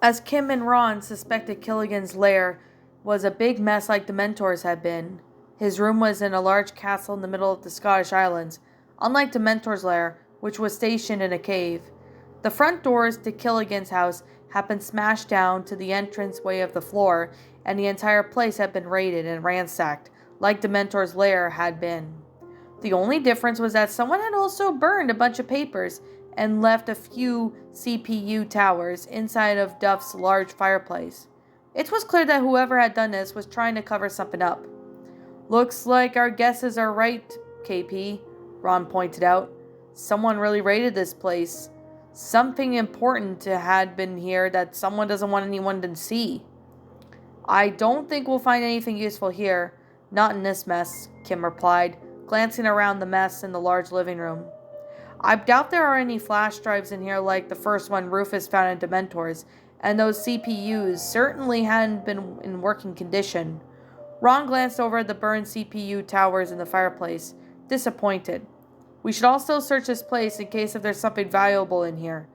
As Kim and Ron suspected Killigan's lair was a big mess like the Mentor's had been. His room was in a large castle in the middle of the Scottish Islands, unlike the Mentor's lair, which was stationed in a cave. The front doors to Killigan's house had been smashed down to the entranceway of the floor, and the entire place had been raided and ransacked, like the Mentor's lair had been. The only difference was that someone had also burned a bunch of papers and left a few CPU towers inside of Duff's large fireplace. It was clear that whoever had done this was trying to cover something up. Looks like our guesses are right, KP, Ron pointed out. Someone really raided this place. Something important had been here that someone doesn't want anyone to see. I don't think we'll find anything useful here. Not in this mess, Kim replied, glancing around the mess in the large living room. I doubt there are any flash drives in here like the first one Rufus found in Dementors, and those CPUs certainly hadn't been in working condition. Ron glanced over at the burned CPU towers in the fireplace, disappointed. We should also search this place in case if there's something valuable in here,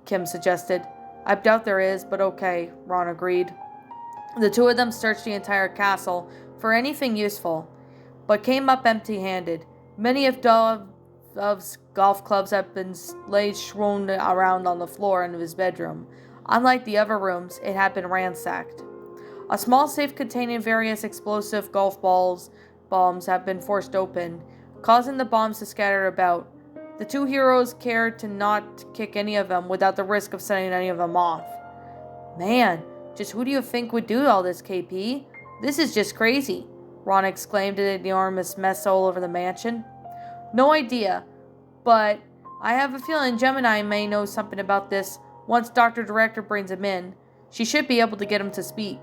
Kim suggested. I doubt there is, but okay, Ron agreed. The two of them searched the entire castle for anything useful, but came up empty-handed. Many of Dove's golf clubs had been laid strewn around on the floor in his bedroom. Unlike the other rooms, it had been ransacked. A small safe containing various explosive golf bombs had been forced open, causing the bombs to scatter about. The two heroes cared to not kick any of them without the risk of setting any of them off. Man, just who do you think would do all this, KP? This is just crazy, Ron exclaimed at the enormous mess all over the mansion. No idea, but I have a feeling Gemini may know something about this once Dr. Director brings him in. She should be able to get him to speak,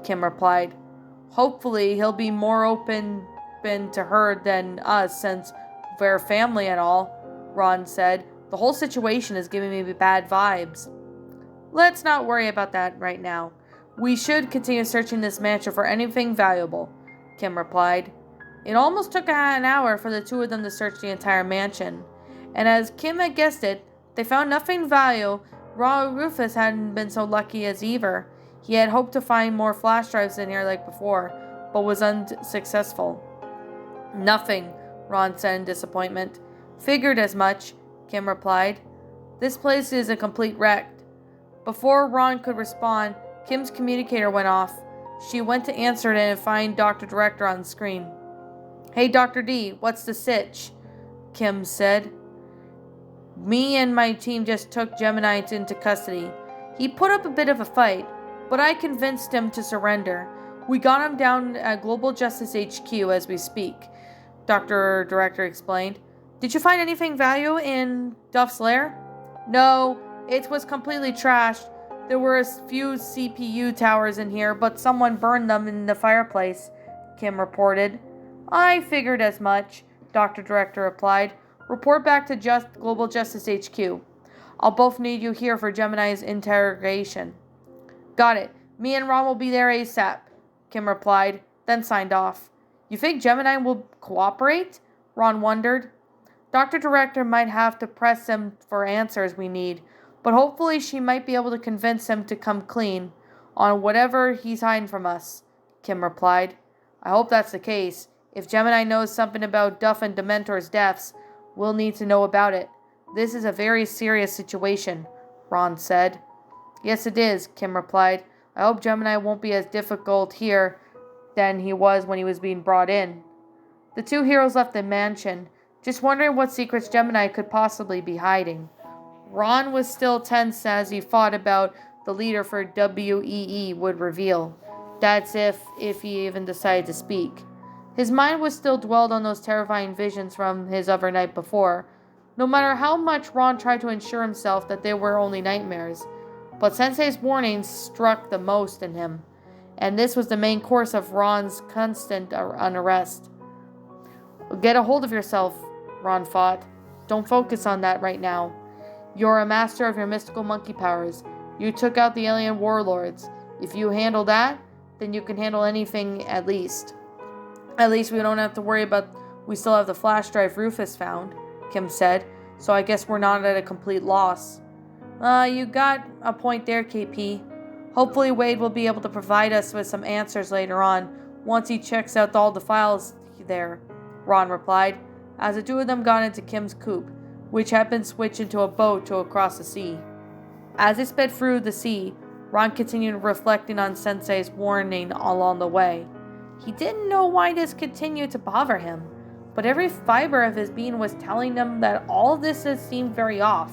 Kim replied. Hopefully he'll be more open to her than us since we're family and all, Ron said. The whole situation is giving me bad vibes. Let's not worry about that right now. We should continue searching this mansion for anything valuable, Kim replied. It almost took an hour for the two of them to search the entire mansion, and as Kim had guessed it, they found nothing valuable. Rufus hadn't been so lucky as either. He had hoped to find more flash drives in here like before, but was unsuccessful. Nothing, Ron said in disappointment. Figured as much, Kim replied. This place is a complete wreck. Before Ron could respond, Kim's communicator went off. She went to answer it and find Dr. Director on the screen. Hey, Dr. D, what's the sitch? Kim said. Me and my team just took Gemini into custody. He put up a bit of a fight, but I convinced him to surrender. We got him down at Global Justice HQ as we speak, Dr. Director explained. Did you find anything valuable in Duff's lair? No, it was completely trashed. There were a few CPU towers in here, but someone burned them in the fireplace, Kim reported. I figured as much, Dr. Director replied. Report back to Global Justice HQ. I'll both need you here for Gemini's interrogation. Got it. Me and Ron will be there ASAP, Kim replied, then signed off. You think Gemini will cooperate? Ron wondered. Dr. Director might have to press him for answers we need, but hopefully she might be able to convince him to come clean on whatever he's hiding from us, Kim replied. I hope that's the case. If Gemini knows something about Duff and Dementor's deaths, we'll need to know about it. This is a very serious situation, Ron said. Yes, it is, Kim replied. I hope Gemini won't be as difficult here than he was when he was being brought in. The two heroes left the mansion, just wondering what secrets Gemini could possibly be hiding. Ron was still tense as he thought about the leader for WEE would reveal. That's if he even decided to speak. His mind was still dwelled on those terrifying visions from his other night before, no matter how much Ron tried to assure himself that they were only nightmares. But Sensei's warnings struck the most in him, and this was the main course of Ron's constant unrest. Get a hold of yourself, Ron thought. Don't focus on that right now. You're a master of your mystical monkey powers. You took out the alien warlords. If you handle that, then you can handle anything at least. At least we don't have to worry about we still have the flash drive Rufus found, Kim said, so I guess we're not at a complete loss. You got a point there, KP, Hopefully Wade will be able to provide us with some answers later on, once he checks out all the files there, Ron replied, as the two of them got into Kim's coupe, which had been switched into a boat to across the sea. As they sped through the sea, Ron continued reflecting on Sensei's warning along the way. He didn't know why this continued to bother him, but every fiber of his being was telling him that all this seemed very off.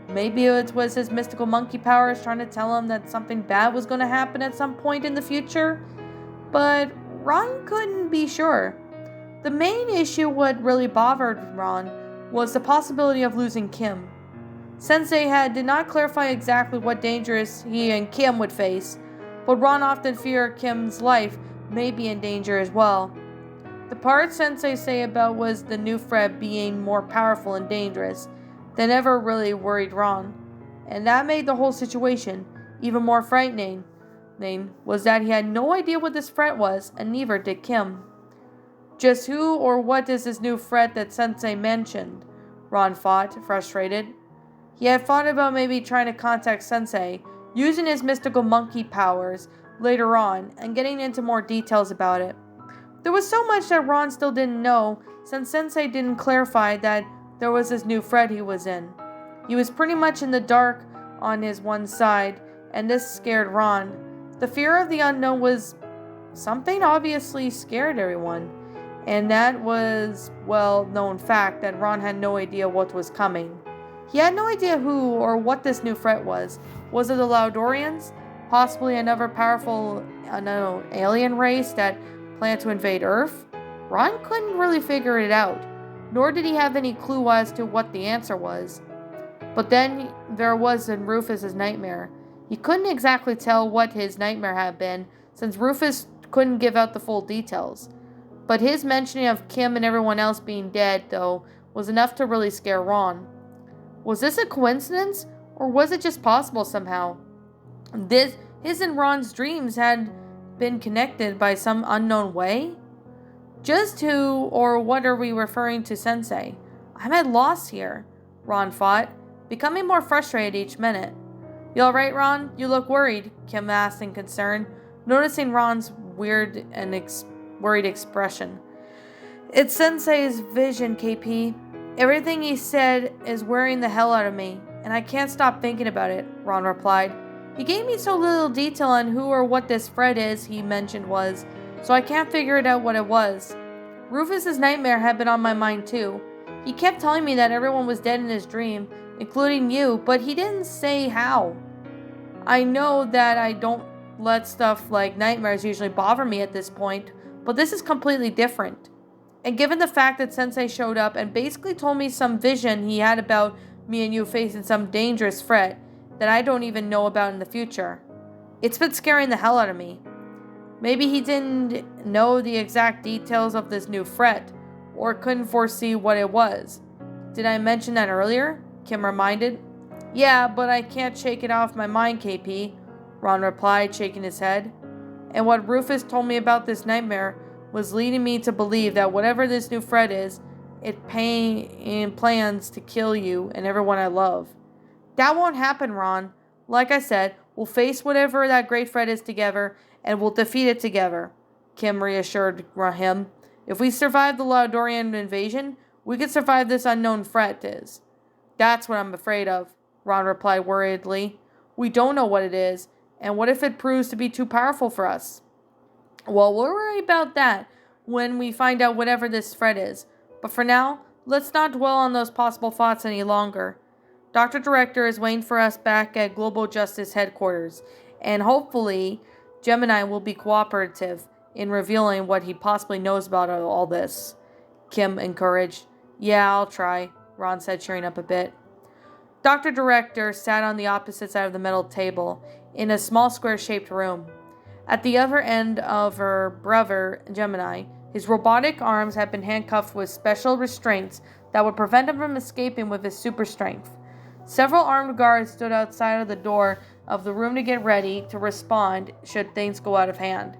Maybe it was his mystical monkey powers trying to tell him that something bad was going to happen at some point in the future, but Ron couldn't be sure. The main issue what really bothered Ron was the possibility of losing Kim. Sensei did not clarify exactly what dangers he and Kim would face, but Ron often feared Kim's life may be in danger as well. The part Sensei say about was the new threat being more powerful and dangerous than ever really worried Ron, and that made the whole situation even more frightening. Was that he had no idea what this threat was, and neither did Kim. Just who or what is this new threat that Sensei mentioned? Ron thought, frustrated. He had thought about maybe trying to contact Sensei, using his mystical monkey powers later on, and getting into more details about it. There was so much that Ron still didn't know, since Sensei didn't clarify that there was this new threat he was in. He was pretty much in the dark on his one side, and this scared Ron. The fear of the unknown was something obviously scared everyone, and that was well-known fact that Ron had no idea what was coming. He had no idea who or what this new threat was. Was it the Laudorians? Possibly another powerful alien race that planned to invade Earth? Ron couldn't really figure it out, nor did he have any clue as to what the answer was. But then there was in Rufus's nightmare. He couldn't exactly tell what his nightmare had been, since Rufus couldn't give out the full details. But his mentioning of Kim and everyone else being dead, though, was enough to really scare Ron. Was this a coincidence, or was it just possible somehow? His and Ron's dreams had been connected by some unknown way? Just who or what are we referring to Sensei? I'm at loss here, Ron thought, becoming more frustrated each minute. You alright, Ron? You look worried, Kim asked in concern, noticing Ron's weird and worried expression. It's Sensei's vision, KP. Everything he said is wearing the hell out of me, and I can't stop thinking about it, Ron replied. He gave me so little detail on who or what this threat is he mentioned was, so I can't figure it out what it was. Rufus's nightmare had been on my mind too. He kept telling me that everyone was dead in his dream, including you, but he didn't say how. I know that I don't let stuff like nightmares usually bother me at this point, but this is completely different. And given the fact that Sensei showed up and basically told me some vision he had about me and you facing some dangerous threat that I don't even know about in the future, it's been scaring the hell out of me. Maybe he didn't know the exact details of this new threat, or couldn't foresee what it was. Did I mention that earlier? Kim reminded. Yeah, but I can't shake it off my mind, KP, Ron replied, shaking his head. And what Rufus told me about this nightmare was leading me to believe that whatever this new threat is, it plans to kill you and everyone I love. That won't happen, Ron. Like I said, we'll face whatever that great threat is together, and we'll defeat it together, Kim reassured him. If we survive the Laudorian invasion, we could survive this unknown threat is. That's what I'm afraid of, Ron replied worriedly. We don't know what it is, and what if it proves to be too powerful for us? Well, we'll worry about that when we find out whatever this threat is. But for now, let's not dwell on those possible thoughts any longer. Dr. Director is waiting for us back at Global Justice Headquarters, and hopefully Gemini will be cooperative in revealing what he possibly knows about all this, Kim encouraged. Yeah, I'll try, Ron said, cheering up a bit. Dr. Director sat on the opposite side of the metal table in a small square-shaped room. At the other end of her brother, Gemini, his robotic arms had been handcuffed with special restraints that would prevent him from escaping with his super strength. Several armed guards stood outside of the door of the room to get ready to respond should things go out of hand.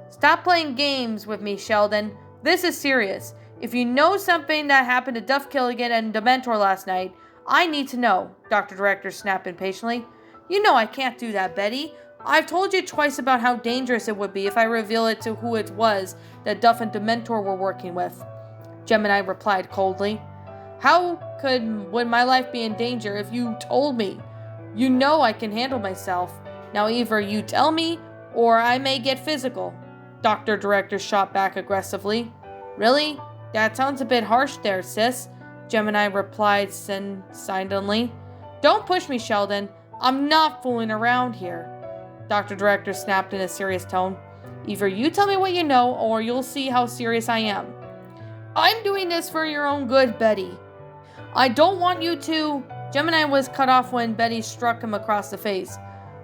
Stop playing games with me, Sheldon. This is serious. If you know something that happened to Duff Killigan and Dementor last night, I need to know, Dr. Director snapped impatiently. You know I can't do that, Betty. I've told you twice about how dangerous it would be if I reveal it to who it was that Duff and Dementor were working with, Gemini replied coldly. How would my life be in danger if you told me? You know I can handle myself. Now either you tell me, or I may get physical. Dr. Director shot back aggressively. Really? That sounds a bit harsh there, sis, Gemini replied silently. Don't push me, Sheldon. I'm not fooling around here. Dr. Director snapped in a serious tone. Either you tell me what you know, or you'll see how serious I am. I'm doing this for your own good, Betty. I don't want you to... Gemini was cut off when Betty struck him across the face.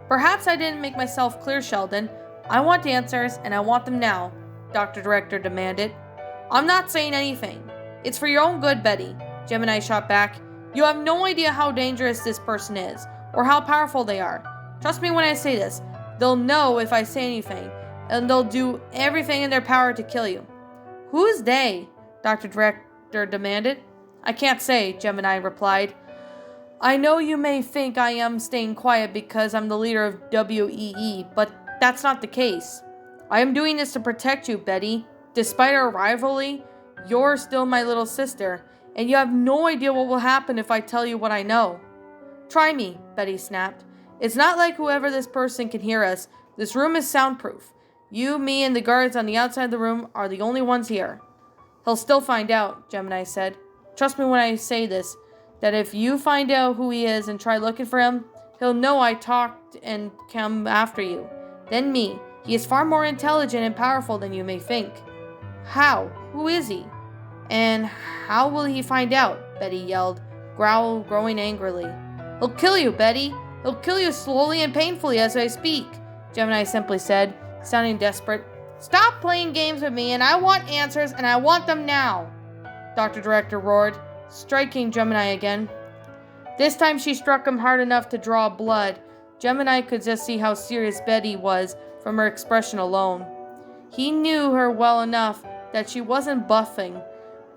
Perhaps I didn't make myself clear, Sheldon. I want answers, and I want them now, Dr. Director demanded. I'm not saying anything. It's for your own good, Betty, Gemini shot back. You have no idea how dangerous this person is, or how powerful they are. Trust me when I say this. They'll know if I say anything, and they'll do everything in their power to kill you. Who's they? Dr. Director demanded. I can't say, Gemini replied. I know you may think I am staying quiet because I'm the leader of WEE, but that's not the case. I am doing this to protect you, Betty. Despite our rivalry, you're still my little sister, and you have no idea what will happen if I tell you what I know. Try me, Betty snapped. It's not like whoever this person can hear us. This room is soundproof. You, me, and the guards on the outside of the room are the only ones here. He'll still find out, Gemini said. Trust me when I say this, that if you find out who he is and try looking for him, he'll know I talked and come after you. Then me. He is far more intelligent and powerful than you may think. How? Who is he? And how will he find out? Betty yelled, growing angrily. He'll kill you, Betty. He'll kill you slowly and painfully as I speak, Gemini simply said, sounding desperate. Stop playing games with me, and I want answers, and I want them now, Dr. Director roared, striking Gemini again. This time she struck him hard enough to draw blood. Gemini could just see how serious Betty was from her expression alone. He knew her well enough that she wasn't bluffing,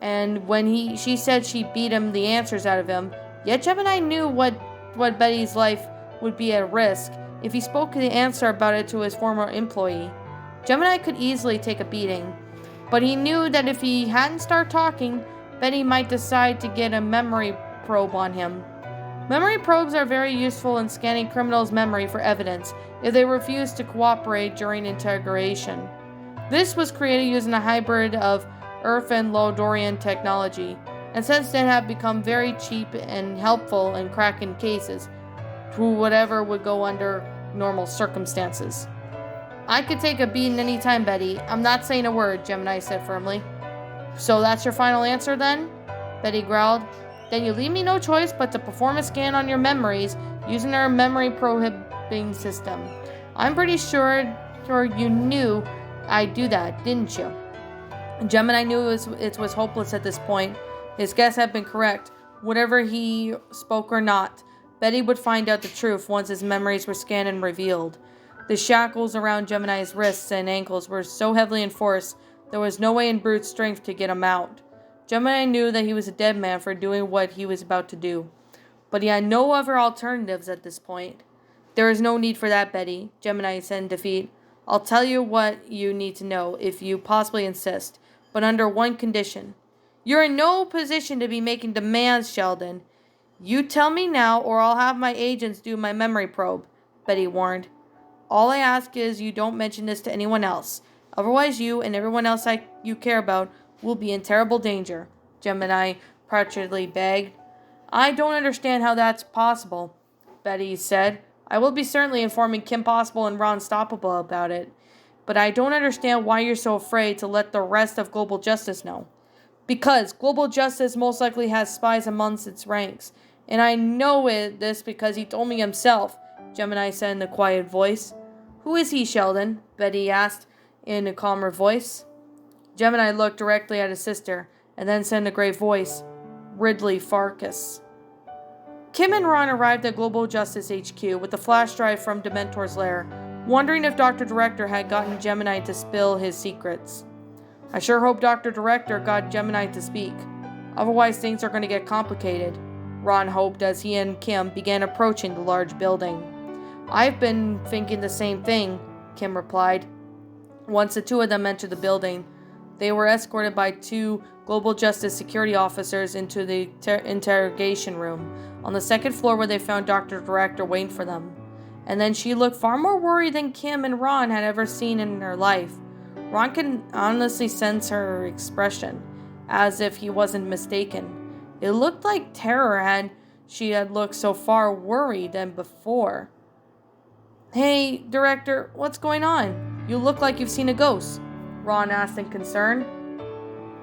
and when she said she beat him the answers out of him, yet Gemini knew what Betty's life would be at risk if he spoke the answer about it to his former employee. Gemini could easily take a beating, but he knew that if he hadn't started talking, Betty might decide to get a memory probe on him. Memory probes are very useful in scanning criminals' memory for evidence if they refuse to cooperate during interrogation. This was created using a hybrid of Earth and Lodorian technology, and since then have become very cheap and helpful in cracking cases to whatever would go under normal circumstances. I could take a beating any time, Betty. I'm not saying a word, Gemini said firmly. So that's your final answer then? Betty growled. Then you leave me no choice but to perform a scan on your memories using our memory prohibiting system. I'm pretty sure you knew I'd do that, didn't you? Gemini knew it was hopeless at this point. His guess had been correct. Whatever he spoke or not, Betty would find out the truth once his memories were scanned and revealed. The shackles around Gemini's wrists and ankles were so heavily enforced, there was no way in brute strength to get him out. Gemini knew that he was a dead man for doing what he was about to do, but he had no other alternatives at this point. There is no need for that, Betty, Gemini said in defeat. I'll tell you what you need to know if you possibly insist, but under one condition. You're in no position to be making demands, Sheldon. You tell me now or I'll have my agents do my memory probe, Betty warned. All I ask is you don't mention this to anyone else. Otherwise you and everyone else you care about will be in terrible danger, Gemini practically begged. I don't understand how that's possible, Betty said. I will be certainly informing Kim Possible and Ron Stoppable about it, but I don't understand why you're so afraid to let the rest of Global Justice know. Because Global Justice most likely has spies amongst its ranks, and I know this because he told me himself, Gemini said in a quiet voice. Who is he, Sheldon? Betty asked in a calmer voice. Gemini looked directly at his sister, and then said in a grave voice, Ridley Farkas. Kim and Ron arrived at Global Justice HQ with the flash drive from Dementor's lair, wondering if Dr. Director had gotten Gemini to spill his secrets. I sure hope Dr. Director got Gemini to speak. Otherwise things are going to get complicated, Ron hoped as he and Kim began approaching the large building. I've been thinking the same thing, Kim replied. Once the two of them entered the building, they were escorted by two Global Justice security officers into the interrogation room on the second floor, where they found Dr. Director waiting for them. And then she looked far more worried than Kim and Ron had ever seen in her life. Ron could honestly sense her expression, as if he wasn't mistaken. It looked like terror, and she had looked so far worried than before. "Hey, Director, what's going on? You look like you've seen a ghost," Ron asked in concern.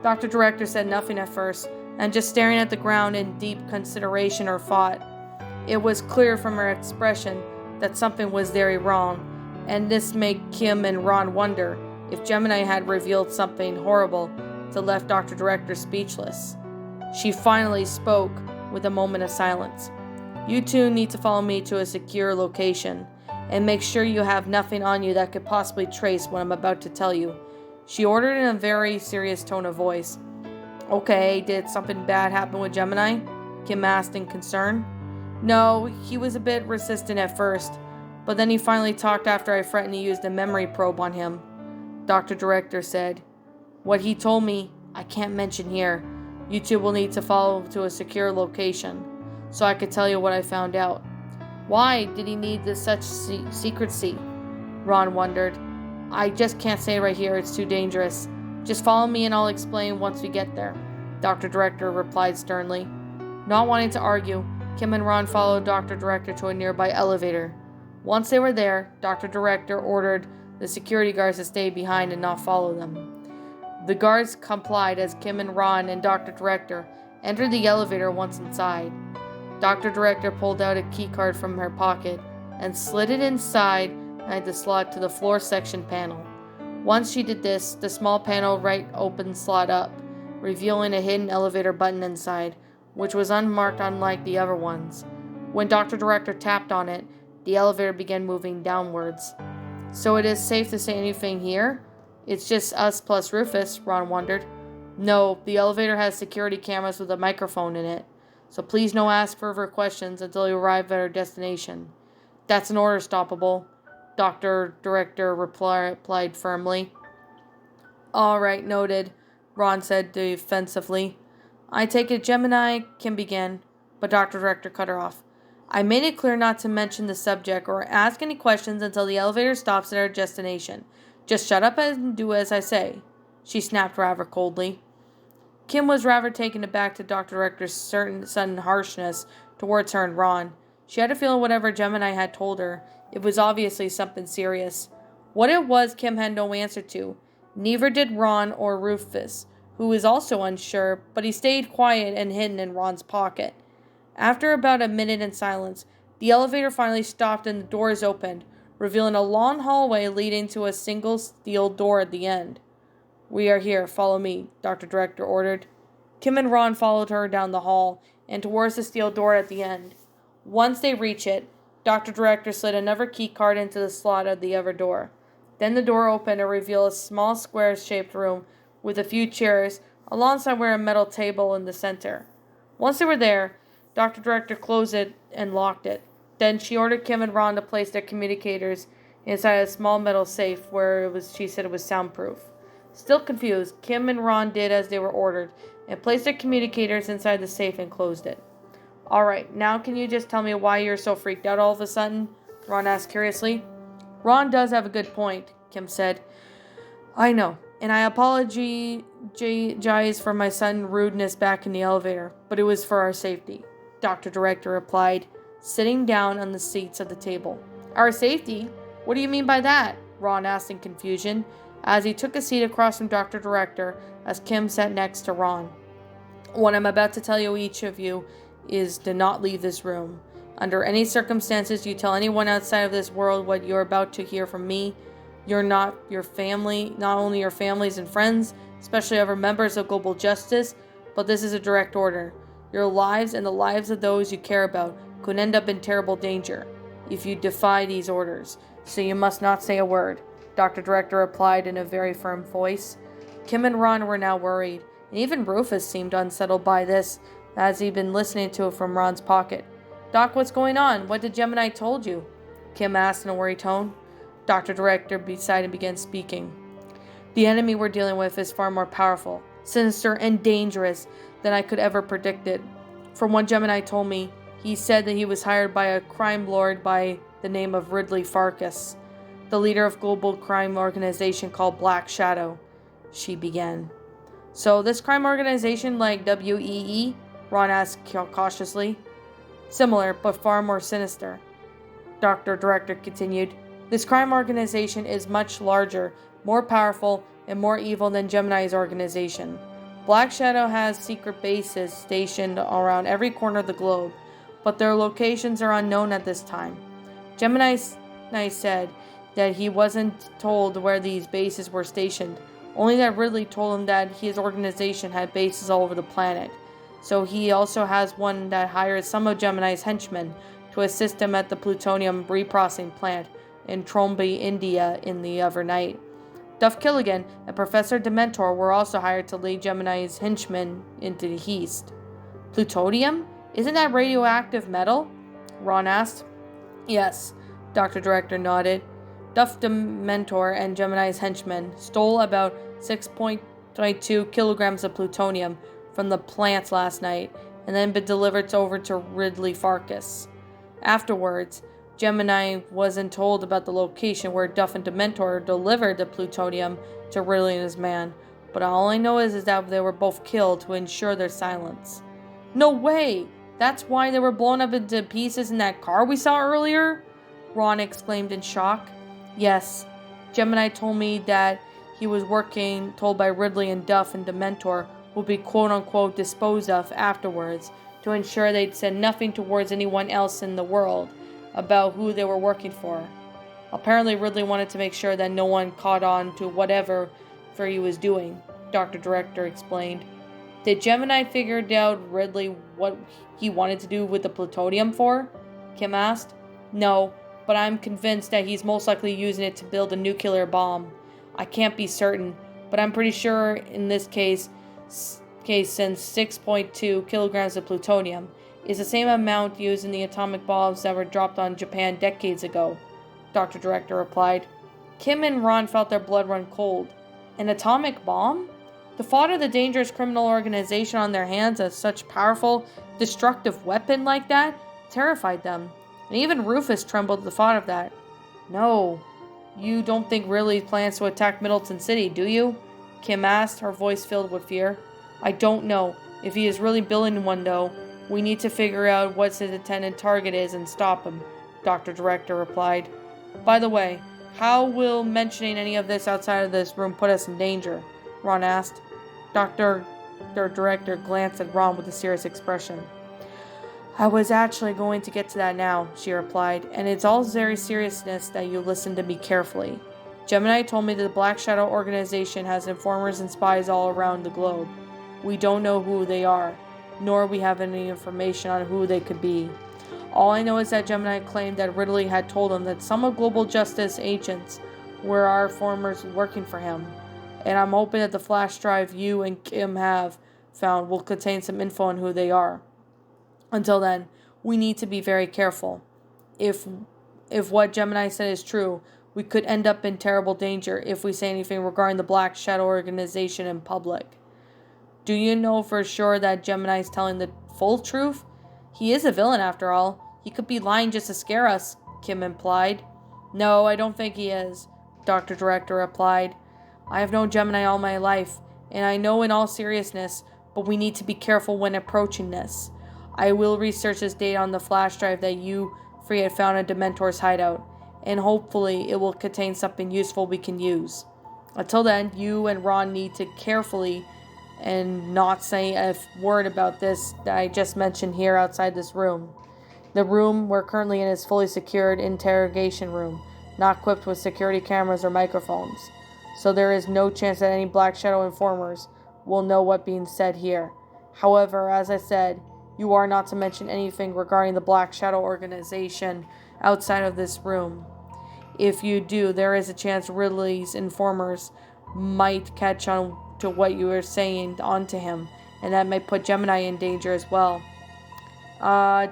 Dr. Director said nothing at first, and just staring at the ground in deep consideration or thought. It was clear from her expression that something was very wrong, and this made Kim and Ron wonder if Gemini had revealed something horrible that left Dr. Director speechless. She finally spoke with a moment of silence. "You two need to follow me to a secure location, and make sure you have nothing on you that could possibly trace what I'm about to tell you," she ordered in a very serious tone of voice. "Okay, did something bad happen with Gemini?" Kim asked in concern. "No, he was a bit resistant at first, but then he finally talked after I threatened to use the memory probe on him," Dr. Director said. "What he told me, I can't mention here. You two will need to follow to a secure location, so I could tell you what I found out." "Why did he need such secrecy?" Ron wondered. "I just can't say right here, it's too dangerous. Just follow me and I'll explain once we get there," Dr. Director replied sternly. Not wanting to argue, Kim and Ron followed Dr. Director to a nearby elevator. Once they were there, Dr. Director ordered the security guards to stay behind and not follow them. The guards complied as Kim and Ron and Dr. Director entered the elevator. Once inside, Dr. Director pulled out a key card from her pocket and slid it inside the slot to the floor section panel. Once she did this, the small panel right opened slot up, revealing a hidden elevator button inside, which was unmarked unlike the other ones. When Dr. Director tapped on it, the elevator began moving downwards. "So it is safe to say anything here? It's just us plus Rufus," Ron wondered. "No, the elevator has security cameras with a microphone in it, so please don't ask further questions until you arrive at our destination." "That's an order, Stoppable," Dr. Director replied firmly. "All right, noted," Ron said defensively. "I take it Gemini can begin," but Dr. Director cut her off. "I made it clear not to mention the subject or ask any questions until the elevator stops at our destination. Just shut up and do as I say," she snapped rather coldly. Kim was rather taken aback to Dr. Director's sudden harshness towards her and Ron. She had a feeling whatever Gemini had told her, it was obviously something serious. What it was, Kim had no answer to. Neither did Ron or Rufus, who was also unsure, but he stayed quiet and hidden in Ron's pocket. After about a minute in silence, the elevator finally stopped and the doors opened, revealing a long hallway leading to a single steel door at the end. "We are here, follow me," Dr. Director ordered. Kim and Ron followed her down the hall and towards the steel door at the end. Once they reached it, Dr. Director slid another key card into the slot of the other door. Then the door opened to reveal a small square-shaped room with a few chairs, alongside where a metal table in the center. Once they were there, Dr. Director closed it and locked it. Then she ordered Kim and Ron to place their communicators inside a small metal safe where she said it was soundproof. Still confused, Kim and Ron did as they were ordered and placed their communicators inside the safe and closed it. "All right, now can you just tell me why you're so freaked out all of a sudden?" Ron asked curiously. "Ron does have a good point," Kim said. "I know, and I apologize for my sudden rudeness back in the elevator, but it was for our safety," Dr. Director replied, sitting down on the seats of the table. "Our safety? What do you mean by that?" Ron asked in confusion, as he took a seat across from Dr. Director as Kim sat next to Ron. "What I'm about to tell you, each of you, is to not leave this room. Under any circumstances you tell anyone outside of this world what you're about to hear from me, you're not only your families and friends, especially other members of Global Justice, but this is a direct order. Your lives and the lives of those you care about could end up in terrible danger if you defy these orders, so you must not say a word," Dr. Director replied in a very firm voice. Kim and Ron were now worried, and even Rufus seemed unsettled by this, as he'd been listening to it from Ron's pocket. "Doc, what's going on? What did Gemini told you?" Kim asked in a worried tone. Dr. Director beside him began speaking. The enemy we're dealing with is far more powerful, sinister, and dangerous than I could ever predicted. From what Gemini told me, he said that he was hired by a crime lord by the name of Ridley Farkas, the leader of a global crime organization called Black Shadow, she began. So this crime organization like WEE? Ron asked cautiously. Similar, but far more sinister. Dr. Director continued. This crime organization is much larger, more powerful, and more evil than Gemini's organization. Black Shadow has secret bases stationed around every corner of the globe, but their locations are unknown at this time. Gemini said that he wasn't told where these bases were stationed, only that Ridley told him that his organization had bases all over the planet. So he also has one that hires some of Gemini's henchmen to assist him at the plutonium reprocessing plant in Trombe, India in the overnight. Duff Killigan and Professor Dementor were also hired to lead Gemini's henchmen into the east. Plutonium? Isn't that radioactive metal? Ron asked. Yes, Dr. Director nodded. Duff Dementor and Gemini's henchmen stole about 6.2 kilograms of plutonium from the plants last night and then been delivered over to Ridley Farkas. Afterwards, Gemini wasn't told about the location where Duff and Dementor delivered the plutonium to Ridley and his man, but all I know is that they were both killed to ensure their silence. No way! That's why they were blown up into pieces in that car we saw earlier? Ron exclaimed in shock. Yes, Gemini told me that he was told by Ridley and Duff and Dementor would be quote-unquote disposed of afterwards to ensure they'd said nothing towards anyone else in the world about who they were working for. Apparently Ridley wanted to make sure that no one caught on to whatever he was doing, Dr. Director explained. Did Gemini figure out Ridley what he wanted to do with the plutonium for? Kim asked. No, but I'm convinced that he's most likely using it to build a nuclear bomb. I can't be certain, but I'm pretty sure in this case since 6.2 kilograms of plutonium is the same amount used in the atomic bombs that were dropped on Japan decades ago, Dr. Director replied. Kim and Ron felt their blood run cold. An atomic bomb? The thought of the dangerous criminal organization on their hands as such powerful, destructive weapon like that terrified them. And even Rufus trembled at the thought of that. No, you don't think Ridley plans to attack Middleton City, do you? Kim asked, her voice filled with fear. I don't know. If he is really building one, though, we need to figure out what his intended target is and stop him, Dr. Director replied. By the way, how will mentioning any of this outside of this room put us in danger? Ron asked. Dr. Director glanced at Ron with a serious expression. I was actually going to get to that now, she replied, and it's all very seriousness that you listen to me carefully. Gemini told me that the Black Shadow organization has informers and spies all around the globe. We don't know who they are, nor we have any information on who they could be. All I know is that Gemini claimed that Ridley had told him that some of Global Justice agents were our informers working for him, and I'm hoping that the flash drive you and Kim have found will contain some info on who they are. Until then, we need to be very careful. If what Gemini said is true, we could end up in terrible danger if we say anything regarding the Black Shadow organization in public. Do you know for sure that Gemini is telling the full truth? He is a villain after all. He could be lying just to scare us, Kim implied. No, I don't think he is, Dr. Director replied. I have known Gemini all my life, and I know in all seriousness, but we need to be careful when approaching this. I will research this data on the flash drive that you three had found at Dementor's hideout, and hopefully it will contain something useful we can use. Until then, you and Ron need to carefully and not say a word about this that I just mentioned here outside this room. The room we're currently in is fully secured interrogation room, not equipped with security cameras or microphones. So there is no chance that any Black Shadow informers will know what's being said here. However, as I said, you are not to mention anything regarding the Black Shadow organization outside of this room. If you do, there is a chance Ridley's informers might catch on to what you are saying onto him, and that might put Gemini in danger as well.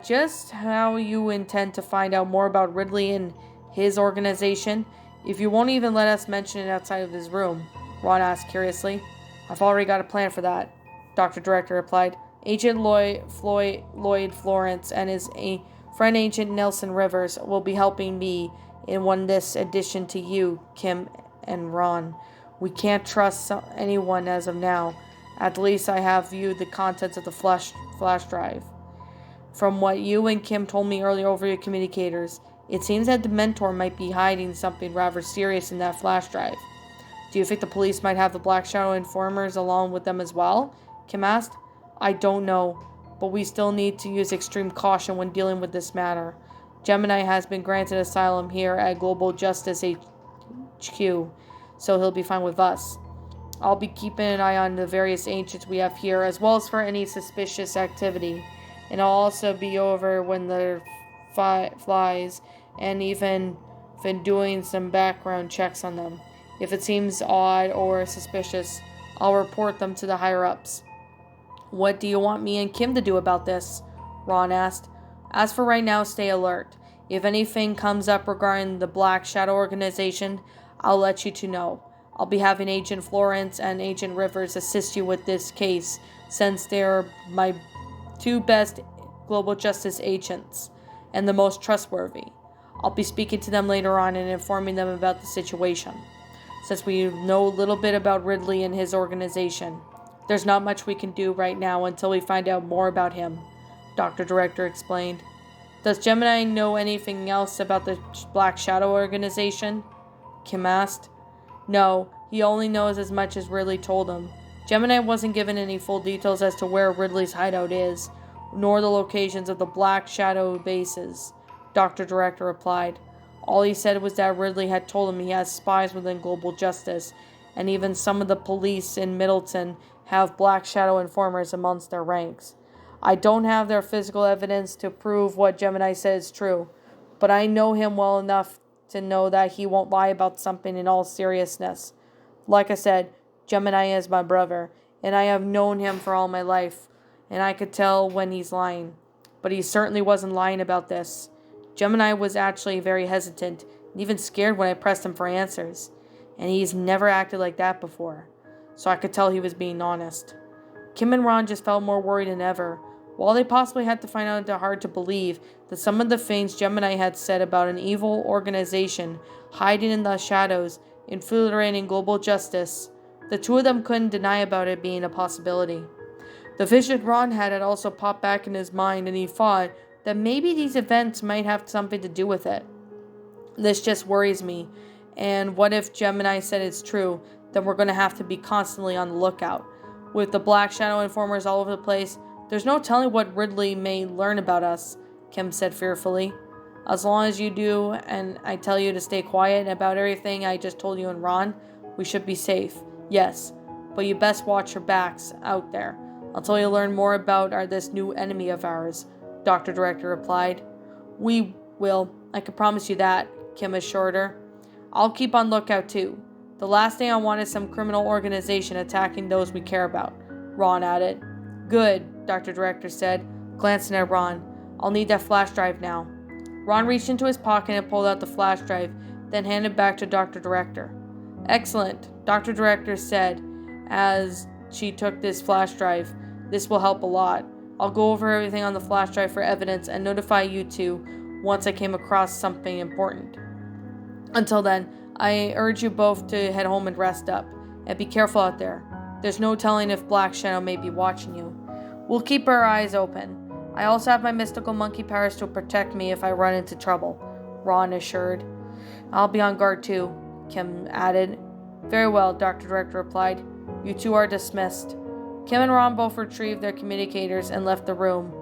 Just how you intend to find out more about Ridley and His organization? If you won't even let us mention it outside of this room, Ron asked curiously. I've already got a plan for that, Dr. Director replied. Agent Lloyd Florence and his friend Agent Nelson Rivers will be helping me in this addition to you, Kim and Ron. We can't trust anyone as of now. At least I have viewed the contents of the flash drive. From what you and Kim told me earlier over your communicators, it seems that the Mentor might be hiding something rather serious in that flash drive. Do you think the police might have the Black Shadow informers along with them as well? Kim asked. I don't know, but we still need to use extreme caution when dealing with this matter. Gemini has been granted asylum here at Global Justice HQ, so he'll be fine with us. I'll be keeping an eye on the various agents we have here, as well as for any suspicious activity. And I'll also be over when there flies, and even been doing some background checks on them. If it seems odd or suspicious, I'll report them to the higher-ups. What do you want me and Kim to do about this? Ron asked. As for right now, stay alert. If anything comes up regarding the Black Shadow organization, I'll let you two know. I'll be having Agent Florence and Agent Rivers assist you with this case, since they're my two best global justice agents and the most trustworthy. I'll be speaking to them later on and informing them about the situation. Since we know a little bit about Ridley and his organization, there's not much we can do right now until we find out more about him, Dr. Director explained. Does Gemini know anything else about the Black Shadow organization? Kim asked. No, he only knows as much as Ridley told him. Gemini wasn't given any full details as to where Ridley's hideout is, nor the locations of the Black Shadow bases, Dr. Director replied. All he said was that Ridley had told him he has spies within Global Justice, and even some of the police in Middleton have Black Shadow informers amongst their ranks. I don't have their physical evidence to prove what Gemini says is true, but I know him well enough to know that he won't lie about something in all seriousness. Like I said, Gemini is my brother, and I have known him for all my life, and I could tell when he's lying. But he certainly wasn't lying about this. Gemini was actually very hesitant, and even scared when I pressed him for answers, and he's never acted like that before. So I could tell he was being honest. Kim and Ron just felt more worried than ever. While they possibly had to find out it hard to believe that some of the things Gemini had said about an evil organization hiding in the shadows, infiltrating global justice, the two of them couldn't deny about it being a possibility. The vision Ron had also popped back in his mind, and he thought that maybe these events might have something to do with it. This just worries me, and what if Gemini said it's true? Then we're going to have to be constantly on the lookout. With the Black Shadow informers all over the place, there's no telling what Ridley may learn about us, Kim said fearfully. As long as you do, and I tell you to stay quiet about everything I just told you and Ron, we should be safe. Yes, but you best watch your backs out there until you learn more about this new enemy of ours, Dr. Director replied. We will, I can promise you that, Kim assured her. I'll keep on lookout too. The last thing I want is some criminal organization attacking those we care about, Ron added. Good, Dr. Director said, glancing at Ron. I'll need that flash drive now. Ron reached into his pocket and pulled out the flash drive, then handed it back to Dr. Director. Excellent, Dr. Director said as she took this flash drive. This will help a lot. I'll go over everything on the flash drive for evidence and notify you two once I came across something important. Until then, I urge you both to head home and rest up, and be careful out there. There's no telling if Black Shadow may be watching you. We'll keep our eyes open. I also have my mystical monkey powers to protect me if I run into trouble, Ron assured. I'll be on guard too, Kim added. Very well, Dr. Director replied. You two are dismissed. Kim and Ron both retrieved their communicators and left the room,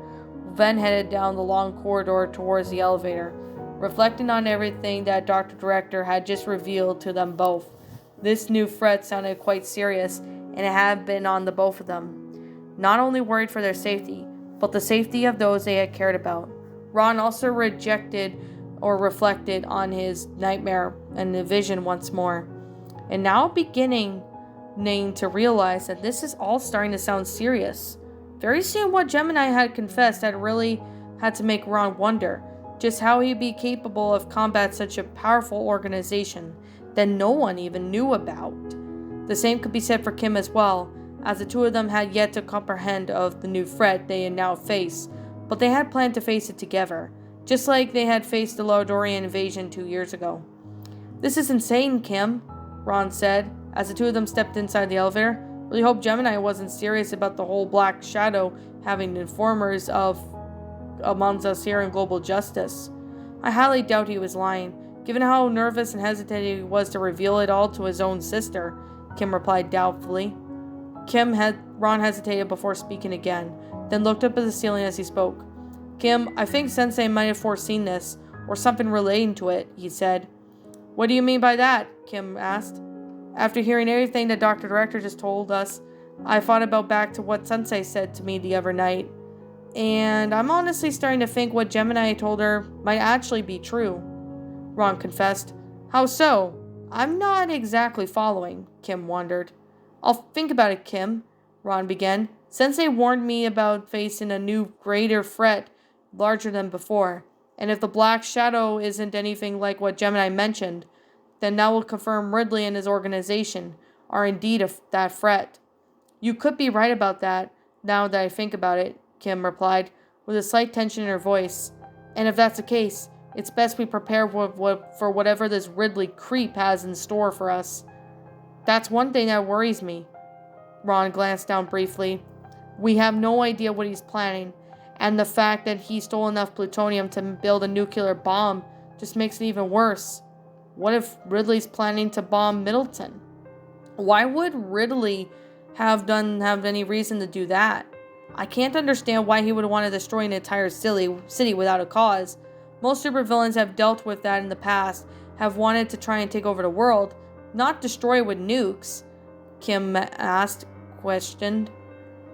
then headed down the long corridor towards the elevator, reflecting on everything that Dr. Director had just revealed to them both. This new threat sounded quite serious, and it had been on the both of them. Not only worried for their safety, but the safety of those they had cared about. Ron also reflected on his nightmare and the vision once more, and now beginning to realize that this is all starting to sound serious. Very soon what Gemini had confessed had really had to make Ron wonder. just how he'd be capable of combat such a powerful organization that no one even knew about. The same could be said for Kim as well, as the two of them had yet to comprehend of the new threat they had now faced, but they had planned to face it together, just like they had faced the Laudorian invasion 2 years ago. "This is insane, Kim," Ron said, as the two of them stepped inside the elevator. "Really hope Gemini wasn't serious about the whole Black Shadow having informers amongst us here in Global Justice." "I highly doubt he was lying, given how nervous and hesitant he was to reveal it all to his own sister," Kim replied doubtfully. Ron hesitated before speaking again, then looked up at the ceiling as he spoke. "Kim, I think Sensei might have foreseen this, or something relating to it," he said. "What do you mean by that?" Kim asked. "After hearing everything that Dr. Director just told us, I thought about back to what Sensei said to me the other night, and I'm honestly starting to think what Gemini told her might actually be true," Ron confessed. "How so? I'm not exactly following," Kim wondered. "I'll think about it, Kim," Ron began. "Sensei warned me about facing a new, greater threat, larger than before, and if the Black Shadow isn't anything like what Gemini mentioned, then that will confirm Ridley and his organization are indeed that threat." "You could be right about that, now that I think about it," Kim replied, with a slight tension in her voice. "And if that's the case, it's best we prepare for whatever this Ridley creep has in store for us." "That's one thing that worries me." Ron glanced down briefly. "We have no idea what he's planning, and the fact that he stole enough plutonium to build a nuclear bomb just makes it even worse. What if Ridley's planning to bomb Middleton? Why would Ridley have any reason to do that? I can't understand why he would want to destroy an entire city without a cause. Most supervillains have dealt with that in the past, have wanted to try and take over the world, not destroy it with nukes," Kim questioned.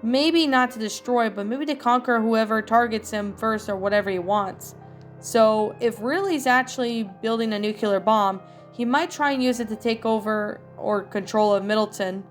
"Maybe not to destroy, but maybe to conquer whoever targets him first or whatever he wants. So, if Ridley's actually building a nuclear bomb, he might try and use it to take over or control of Middleton.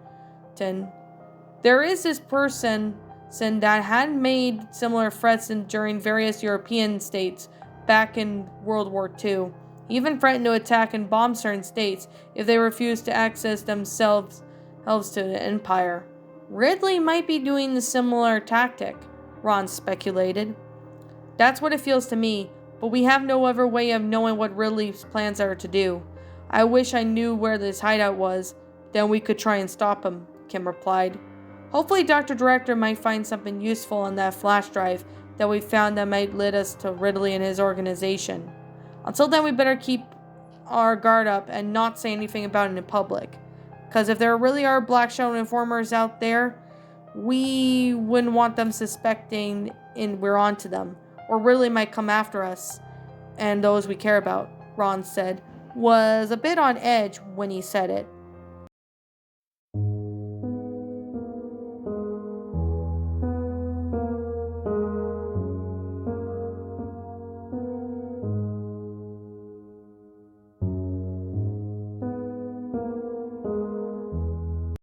There is this person that had made similar threats during various European states back in World War II. He even threatened to attack and bomb certain states if they refused to access themselves to the Empire. Ridley might be doing the similar tactic," Ron speculated. "That's what it feels to me, but we have no other way of knowing what Ridley's plans are to do. I wish I knew where this hideout was, then we could try and stop him," Kim replied. "Hopefully Dr. Director might find something useful on that flash drive that we found that might lead us to Ridley and his organization. Until then, we better keep our guard up and not say anything about it in public. Because if there really are Black Shadow informers out there, we wouldn't want them suspecting we're onto them, or Ridley might come after us and those we care about," Ron said, was a bit on edge when he said it.